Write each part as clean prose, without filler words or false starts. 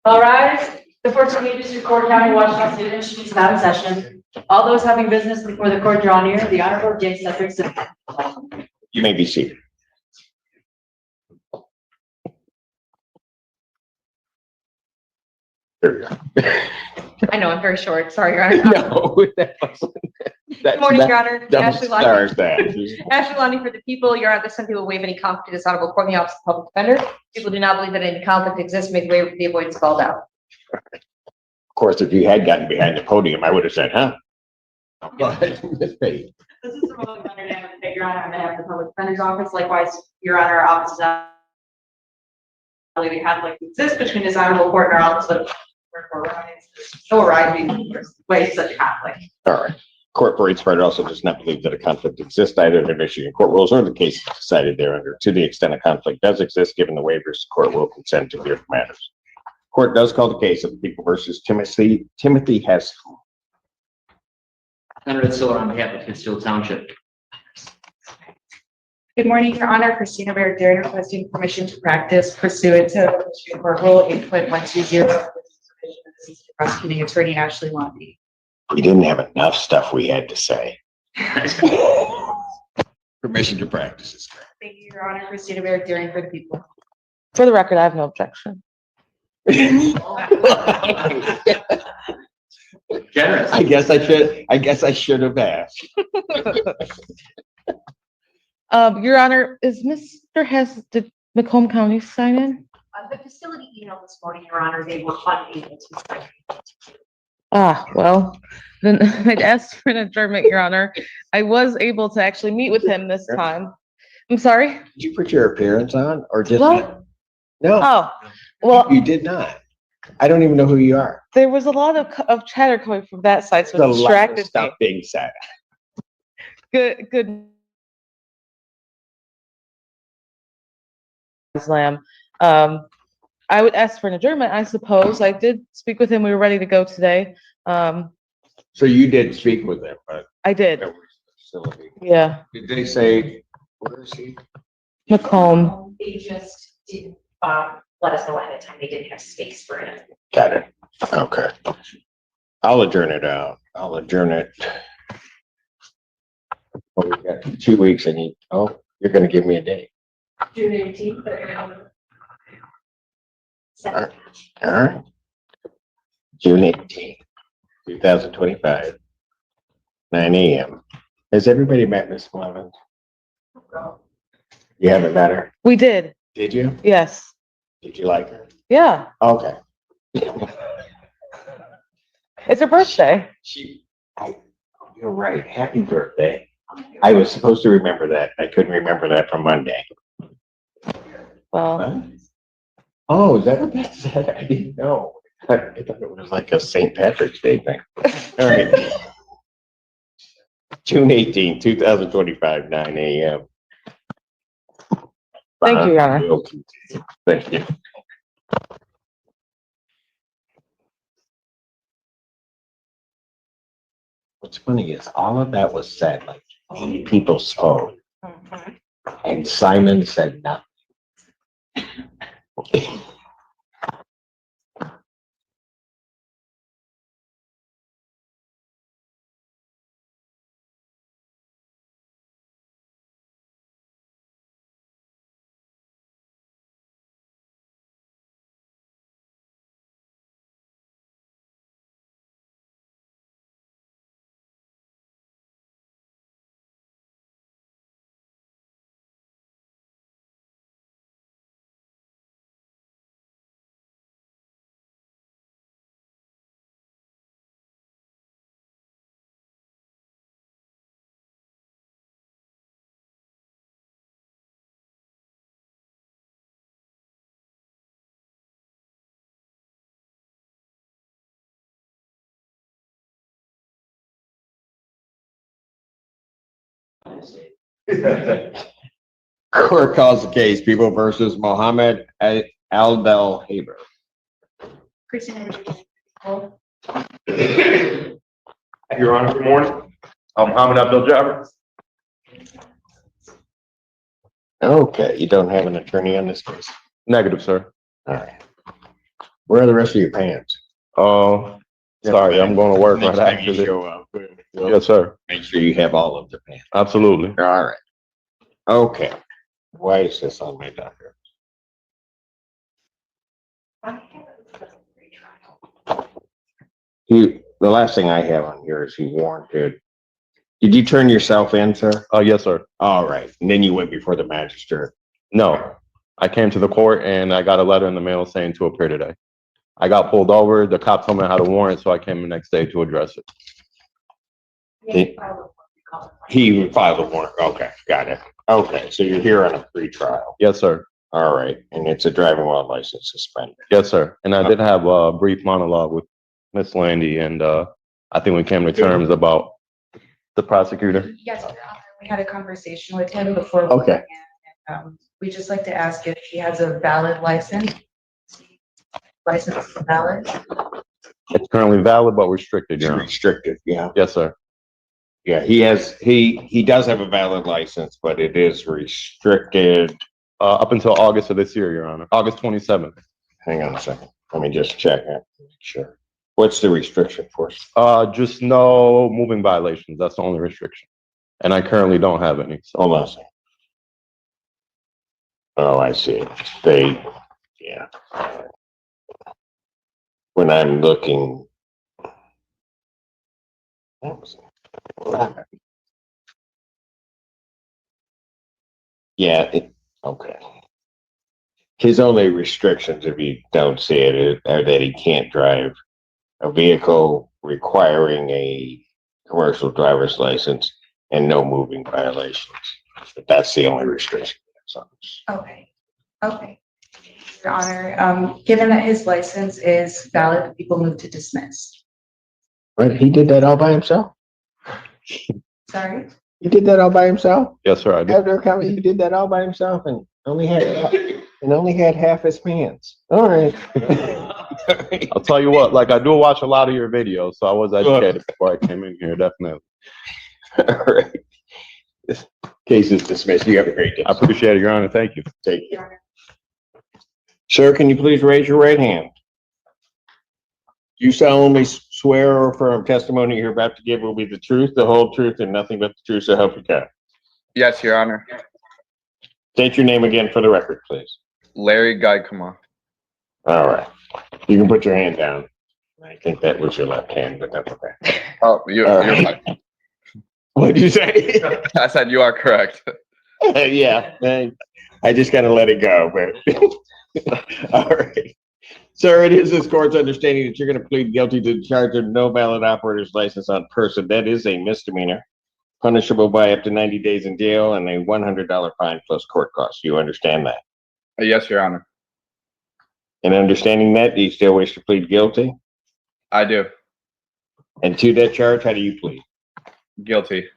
All rise. The First Community District Court, County of Washington State, Michigan is now in session. All those having business before the court draw near. The Honorable James Cedric. You may be seated. There we go. I know, I'm very short. Sorry, Your Honor. No, that wasn't. Good morning, Your Honor. Ashley Stars Lonnie. Ashley Lonnie for the people. Your Honor, some people waive any conflict in this honorable court in the office of public defender. People do not believe that any conflict exists. Make way for the avoidance called out. Of course, if you had gotten behind the podium, I would have said, huh? Go ahead, Ms. Page. This is from Your Honor, on behalf of the Public Defender's Office. Likewise, Your Honor, our office is not believing conflict exists between this honorable court and our office, but no arising ways such conflict. All right. Court for its part also does not believe that a conflict exists either in the Michigan court rules or the cases decided thereunder. To the extent a conflict does exist, given the waivers, the court will consent to hear matters. Court does call the case of the people versus Timothy Hess. Senator Siller on behalf of Pittsfield Township. Good morning, Your Honor. Christina Barrett, requesting permission to practice pursuant to Michigan Court Rule 8.120. Prosecuting Attorney Ashley Lonnie. We didn't have enough stuff we had to say. Permission to practice is correct. Thank you, Your Honor. Christina Barrett, for the people. For the record, I have no objection. Generous. I guess I should have asked. Your Honor, is Mr. Hess, did Macomb County sign in? The facility emailed this morning, Your Honor, they were unable to. Well, then I'd ask for an adjournment, Your Honor. I was able to actually meet with him this time. I'm sorry? Did you put your appearance on or did What? No, Oh, well, you did not. I don't even know who you are. there was a lot of chatter coming from that side, so There's it a lot of distracted me. stuff being said. Good. Slam. I would ask for an adjournment, I suppose. I did speak with him. We were ready to go today. So you did speak with them, but I did. that was the facility. Yeah. Did they say, where is he? Macomb. They just didn't let us know ahead of time. They didn't have space for it. Got it. Okay. I'll adjourn it out. I'll adjourn it. Well, we got 2 weeks and you're gonna give me a date. June 18th. All right. June 18th, 2025, 9 a.m. Has everybody met Miss Clemens? You haven't met her? We did. Did you? Yes. Did you like her? Yeah. Okay. It's her birthday. You're right. Happy birthday. I was supposed to remember that. I couldn't remember that from Monday. Well, Huh? Oh, is that what that said? I didn't know. I thought it was like a St. Patrick's Day thing. All right. June 18, 2025, 9 a.m. thank you, Your Honor. We'll continue. Thank you. What's funny is all of that was said, like 8 people spoke, and Simon said nothing. Court calls the case, People versus Mohammed Aldel Haber. Your Honor, good morning. I'm Mohammed Abdul-Jabbar. Okay, you don't have an attorney on this case? Negative, sir. All right. Where are the rest of your pants? Oh, sorry, I'm going to work right Next time after you this. show up, we'll Yes, sir. make sure you have all of the pants. Absolutely. All right. Okay. Why is this on my docket? The last thing I have on here is he warranted. Did you turn yourself in, sir? Yes, sir. All right. And then you went before the magistrate. No, I came to the court and I got a letter in the mail saying to appear today. I got pulled over. The cop told me I had a warrant, so I came the next day to address it. He filed a warrant. Okay, got it. Okay, so you're here on a pretrial. Yes, sir. All right, and it's a driving while license suspended. Yes, sir. And I did have a brief monologue with Miss Landy, and I think we came to terms about the prosecutor. Yes, Your Honor, we had a conversation with him before. Okay. We'd just like to ask if he has a valid license. License is valid. It's currently valid but restricted, It's Your Honor. restricted, yeah. Yes, sir. Yeah, he does have a valid license, but it is restricted. Up until August of this year, Your Honor. August 27th. Hang on a second. Let me just check it. Make sure. What's the restriction for? Just no moving violations. That's the only restriction. And I currently don't have any. So. Hold on a second. Oh, I see. Yeah. When I'm looking. Yeah, okay. His only restrictions, if you don't see it, are that he can't drive a vehicle requiring a commercial driver's license and no moving violations. But that's the only restriction. Okay, okay. Your Honor, given that his license is valid, people move to dismiss. But he did that all by himself? Sorry? He did that all by himself? Yes, sir. I did. After coming, he did that all by himself and only had half his pants. All right. I'll tell you what, like I do watch a lot of your videos, so I was educated before I came in here, definitely. All right. This case is dismissed. You have a great day. I appreciate it, Your Honor. Thank you. Take care. Sir, can you please raise your right hand? Do you solemnly swear or affirm testimony you're about to give will be the truth, the whole truth, and nothing but the truth, so help you God? Yes, Your Honor. State your name again for the record, please. Larry Gaikama. All right. You can put your hand down. I think that was your left hand, but that's okay. Oh, you're right. What did you say? I said you are correct. Yeah, I just gotta let it go, but all right. Sir, it is this court's understanding that you're gonna plead guilty to the charge of no valid operator's license on person. That is a misdemeanor, punishable by up to 90 days in jail and a $100 fine plus court costs. You understand that? Yes, Your Honor. And understanding that, do you still wish to plead guilty? I do. And to that charge, how do you plead? Guilty.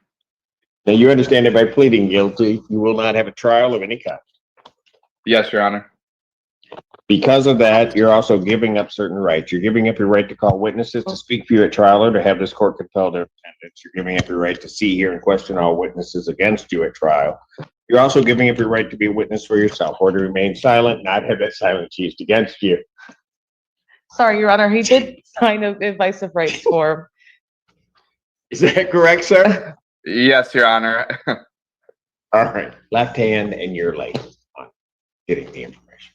Now, you understand that by pleading guilty, you will not have a trial of any kind. Yes, Your Honor. Because of that, you're also giving up certain rights. You're giving up your right to call witnesses to speak for you at trial or to have this court compel their attendance. You're giving up your right to see, hear, and question all witnesses against you at trial. You're also giving up your right to be a witness for yourself or to remain silent, not have that silence used against you. Sorry, Your Honor, he did sign an advice of rights form. Is that correct, sir? Yes, Your Honor. All right. Left hand and you're late on getting the information.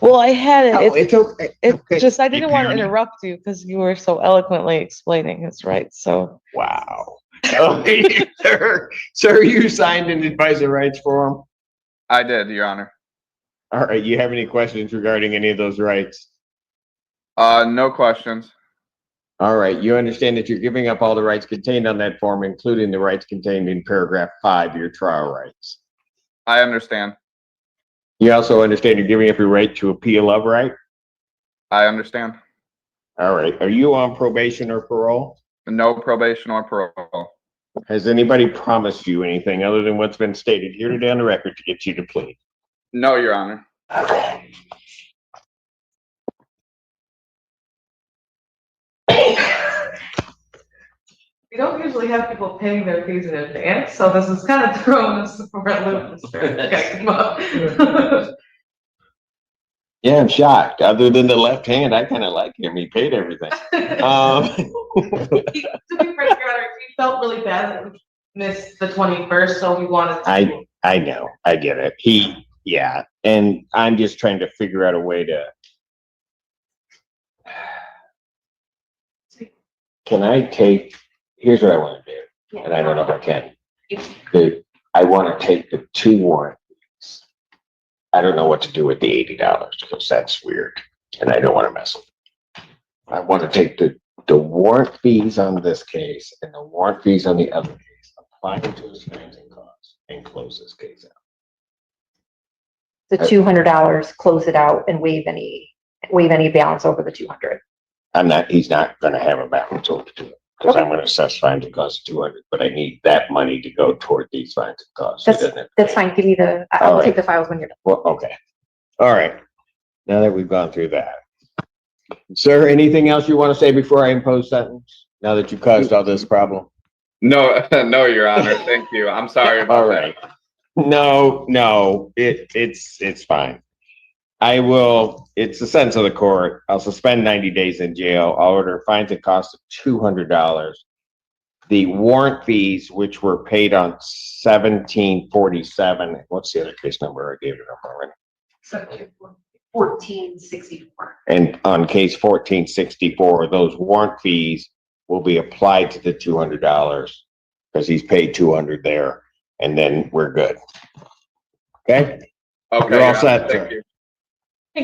Well, I had it. Oh, it's okay. It's Okay. just, I didn't You want to hear me? interrupt you because you were so eloquently explaining his rights, so. Wow. Okay, sir, you signed an advice of rights form. I did, Your Honor. All right. You have any questions regarding any of those rights? No questions. All right. You understand that you're giving up all the rights contained on that form, including the rights contained in paragraph 5, your trial rights. I understand. You also understand you're giving up your right to appeal of right? I understand. All right. Are you on probation or parole? No probation or parole. Has anybody promised you anything other than what's been stated here today on the record to get you to plead? No, Your Honor. Okay. We don't usually have people paying their fees in advance, so this is kind of throwing us for a loop, Mr. Gaikama. Yeah, I'm shocked. Other than the left hand, I kind of like him. He paid everything. To be frank, Your Honor, we felt really bad that we missed the 21st, so we wanted to. I know, I get it. Yeah, and I'm just trying to figure out a way to. Can I take, here's what I want to do, and I don't know if I can. I want to take the 2 warrant fees. I don't know what to do with the $80 because that's weird, and I don't want to mess with it. I want to take the warrant fees on this case and the warrant fees on the other case, apply them to his financing costs, and close this case out. The $200, close it out and waive any balance over the 200. He's not gonna have a balance over to it, because I'm gonna assess fines and costs 200, but I need that money to go toward these fines and costs. That's fine. Give me I'll take the files when you're done. Well, okay. All right. Now that we've gone through that. Sir, anything else you want to say before I impose sentence? Now that you caused all this problem? No, no, Your Honor. Thank you. I'm sorry All about right. No, it's fine. It's the sentence of the court. I'll suspend 90 days in jail. I'll order fines and costs of $200. The warrant fees, which were paid on 1747, what's the other case number? I gave it up already. 1464. And on case 1464, those warrant fees will be applied to the $200 because he's paid 200 there, and then we're good. Okay? that. Okay, You're all Your Honor. set, Thank sir. you.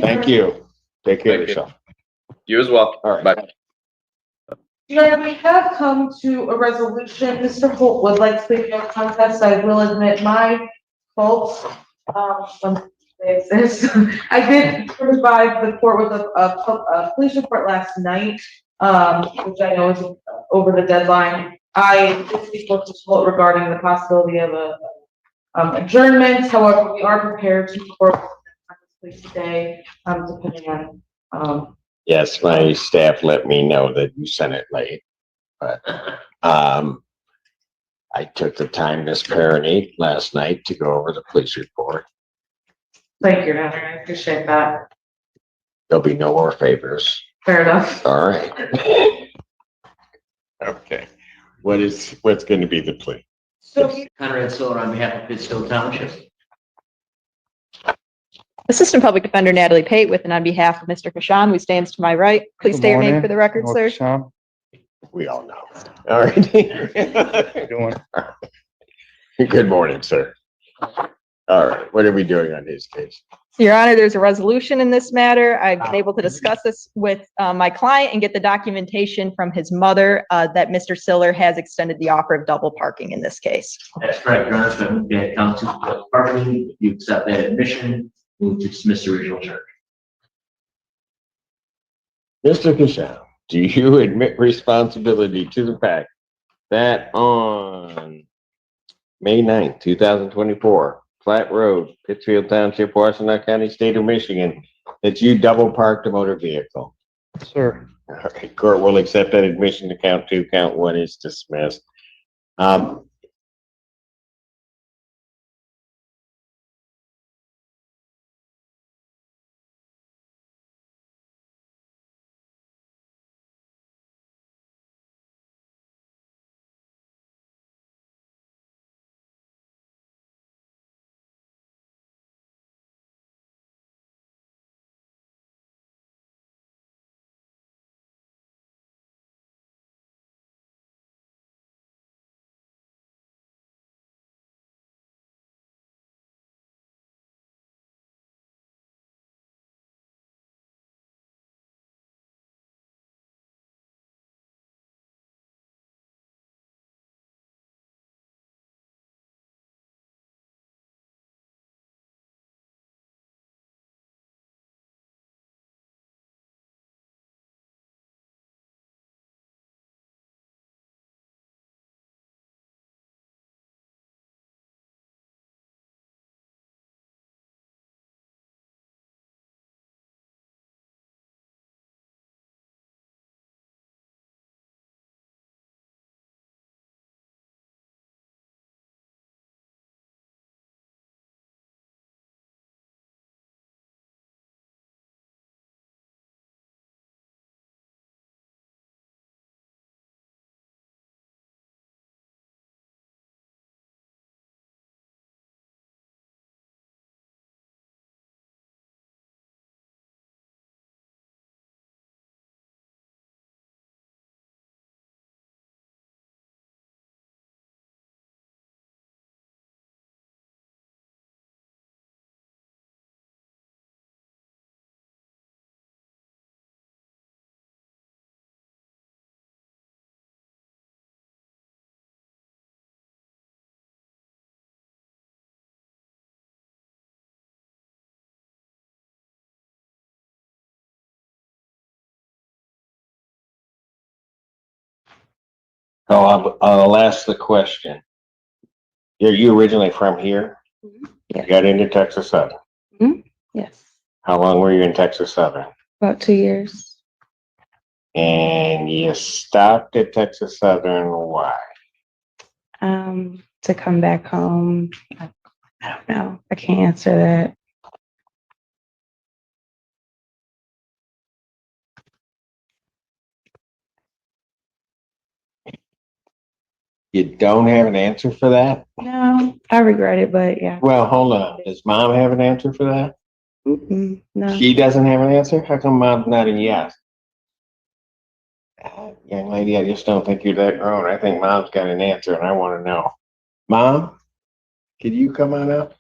Thank you. Take care of Thank you. yourself. You as well. All right. Bye. Your Honor, we have come to a resolution. Mr. Holt would like to plead no contest. I will admit my fault. I did provide the court with a police report last night, which I know is over the deadline. I did speak with Mr. Holt regarding the possibility of adjournment. However, we are prepared to court this today, depending on, Yes, my staff let me know that you sent it late, but, I took the time this parent last night to go over the police report. thank you, Your Honor. I appreciate that. There'll be no more favors. Fair enough. All right. Okay. What's going to be the plea? So Conrad Siller on behalf of Pittsfield Township. Assistant Public Defender Natalie Pate with and on behalf of Mr. Kashan, who stands to my right. Please state your name for the record, sir. Sean, We all know. All right. doing? Good morning, sir. All right. What are we doing on his case? Your Honor, there's a resolution in this matter. I've been able to discuss this with my client and get the documentation from his mother that Mr. Siller has extended the offer of double parking in this case. That's correct, Your Honor. So I'm going to count to parking. If you accept that admission, move to dismiss the original charge. Mr. Kishal, do you admit responsibility to the fact that on May 9th, 2024, Platte Road, Pittsfield Township, Washington County, State of Michigan, that you double parked a motor vehicle? Sir, All right, court will accept that admission to count 2, count 1 is dismissed. I'll ask the question. You originally from here? Yeah. You got into Texas Southern. Yes, How long were you in Texas Southern? about 2 years. And you stopped at Texas Southern, why? To come back home. I don't know. I can't answer that. You don't have an answer for that? No, I regret it, but yeah. Well, hold on. Does mom have an answer for that? No. She doesn't have an answer? How come mom's not a yes? Young lady, I just don't think you're that grown. I think mom's got an answer and I want to know. Mom, can you come on up?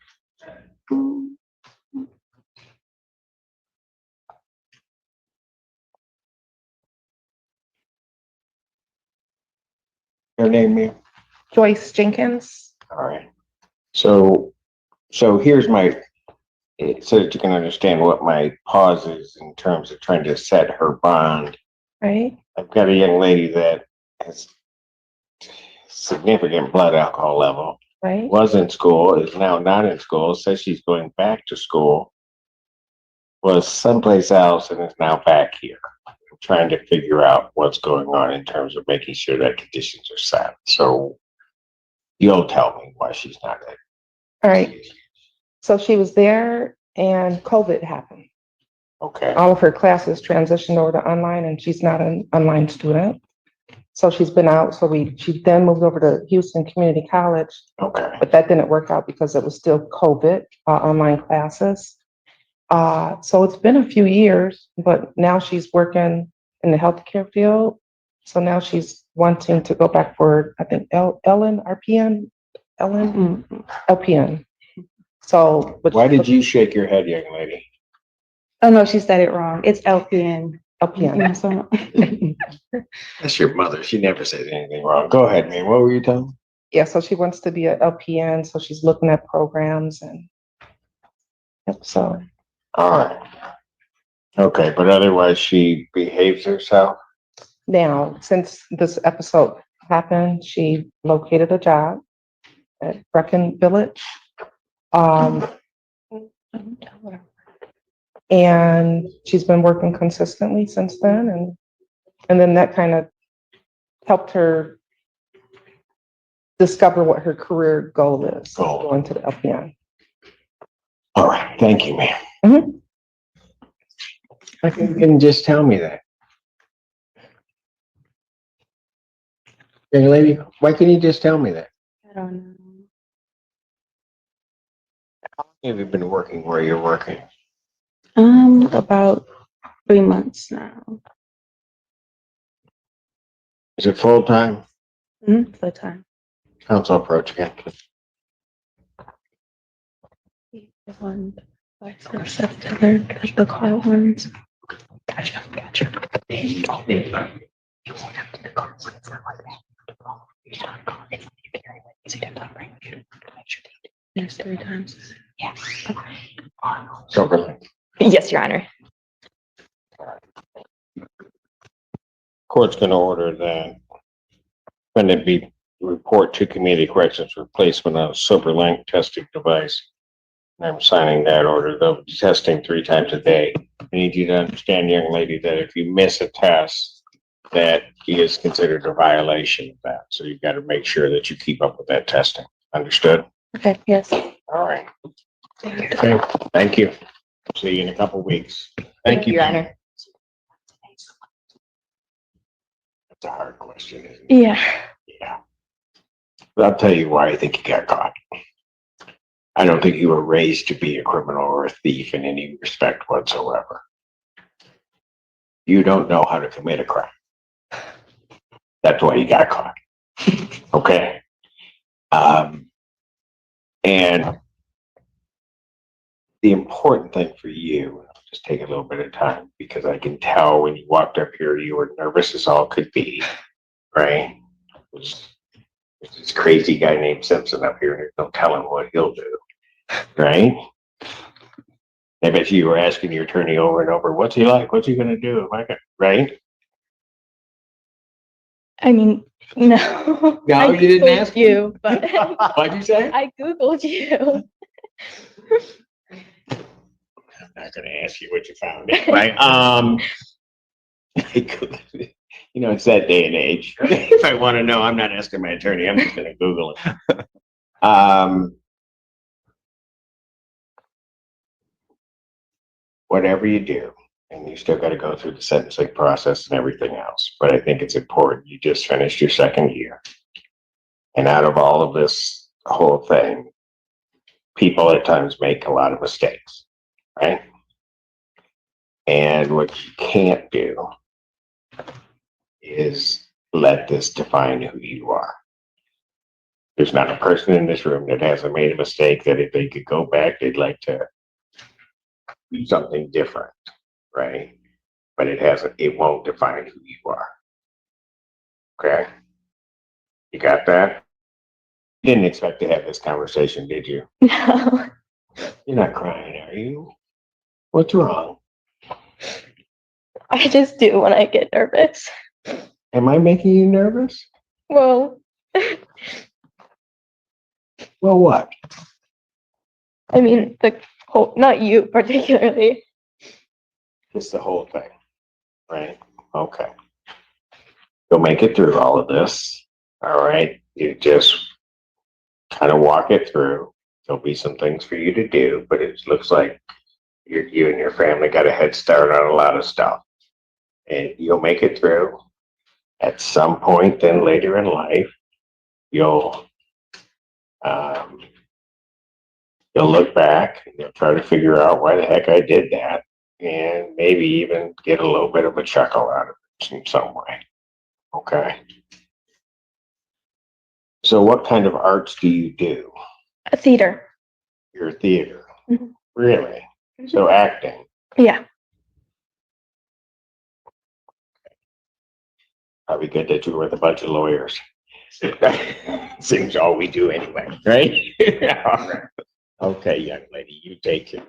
Your name, ma'am? Joyce Jenkins. All right. So here's my, so that you can understand what my pause is in terms of trying to set her bond. Right. I've got a young lady that has significant blood alcohol level, Right. was in school, is now not in school, says she's going back to school, was someplace else and is now back here. I'm trying to figure out what's going on in terms of making sure that conditions are set. So you'll tell me why she's not there. All right. So she was there and COVID happened. Okay. All of her classes transitioned over to online and she's not an online student. So she's been out. She then moved over to Houston Community College, Okay. but that didn't work out because it was still COVID, online classes. So it's been a few years, but now she's working in the healthcare field. So now she's wanting to go back for, I think, LPN. So. Why did you shake your head, young lady? Oh, no, she said it wrong. It's LPN. LPN. Yeah, so- That's your mother. She never says anything wrong. Go ahead, man. What were you telling me? Yeah, so she wants to be a LPN, so she's looking at programs and. Yep, so. All right. Okay, but otherwise she behaves herself. Now, since this episode happened, she located a job at Brecken Village. And she's been working consistently since then, and then that kind of helped her discover what her career goal is, going to the LPN. All right, thank you, ma'am. Mhm. I think you can just tell me that. Young lady, why can you just tell me that? I don't know. Have you been working where you're working? About 3 months now. Is it full time? Full time. Council approach again. The one, 5, 6, 7, the car ones. Gotcha. There's 3 times. So good. Yes, Your Honor. Court's gonna order that when it be report to community corrections replacement of Silver Link testing device. I'm signing that order, though, testing 3 times a day. I need you to understand, young lady, that if you miss a test, that is considered a violation of that. So you've got to make sure that you keep up with that testing. Understood? Okay, yes. All right. Okay, thank you. See you in a couple weeks. Thank you. Your Honor. That's a hard question, isn't it? Yeah. Yeah. But I'll tell you why I think you got caught. I don't think you were raised to be a criminal or a thief in any respect whatsoever. You don't know how to commit a crime. That's why you got caught. Okay? And the important thing for you, I'll just take a little bit of time because I can tell when you walked up here, you were nervous as all could be, right? There's this crazy guy named Simpson up here, and there's no telling what he'll do, right? I bet you were asking your attorney over and over, what's he like? What's he gonna do? Right? I mean, no. No, I you didn't Googled ask? you, but What'd you say? I Googled you. I'm not gonna ask you what you found anyway. You know, it's that day and age. If I want to know, I'm not asking my attorney. I'm just gonna Google it. Whatever you do, and you still got to go through the sentencing process and everything else. But I think it's important. You just finished your second year. And out of all of this whole thing, people at times make a lot of mistakes, right? And what you can't do is let this define who you are. There's not a person in this room that hasn't made a mistake that if they could go back, they'd like to do something different, right? But it won't define who you are. Okay? You got that? You didn't expect to have this conversation, did you? No. You're not crying, are you? What's wrong? I just do when I get nervous. Am I making you nervous? Well, Well, what? I mean, the whole, not you particularly. Just the whole thing, right? Okay. You'll make it through all of this. All right. You just kind of walk it through. There'll be some things for you to do, but it looks like you and your family got a head start on a lot of stuff. And you'll make it through. At some point then later in life, you'll look back and you'll try to figure out why the heck I did that, and maybe even get a little bit of a chuckle out of it in some way. Okay. So what kind of arts do you do? A theater. Your theater. Mhm. Really? So acting. Yeah. Probably good that you're with a bunch of lawyers. Seems all we do anyway, right? All right. Okay, young lady, you take care.